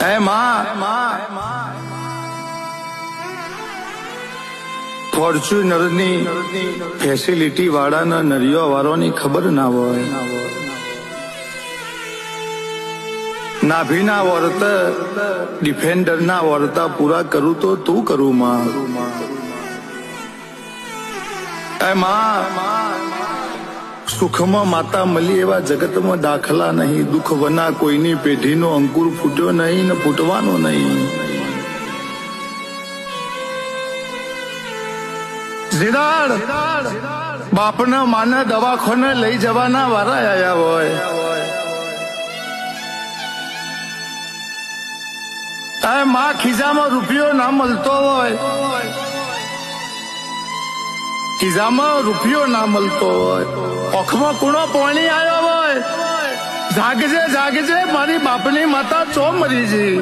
હે માં ફોર્ચ્યુનર ની ફેસિલિટી વાળાના નરિયો વાળોની ખબર ના હોય નાભીના વર્ત ડિફેન્ડર ના વર્તા પૂરા કરું તો તું કરું માં હે માં સુખમાં માતા મળી એવા જગતમાં દાખલા નહીં દુઃખ વના કોઈની પેઢીનો અંકુર ફૂટ્યો નહીં ને ફૂટવાનો નહીં જીરાડ બાપના માને દવાખાને લઈ જવાના વારા આયા હોય આ માં ખિસ્સામાં રૂપિયો ના મળતો હોય ખિસ્સામાં રૂપિયો ના મળતો હોય ઓખમાં કુણો પાણી આવ્યો હોય જાગજે જાગજે મારી બાપની માતા ચો મરી જી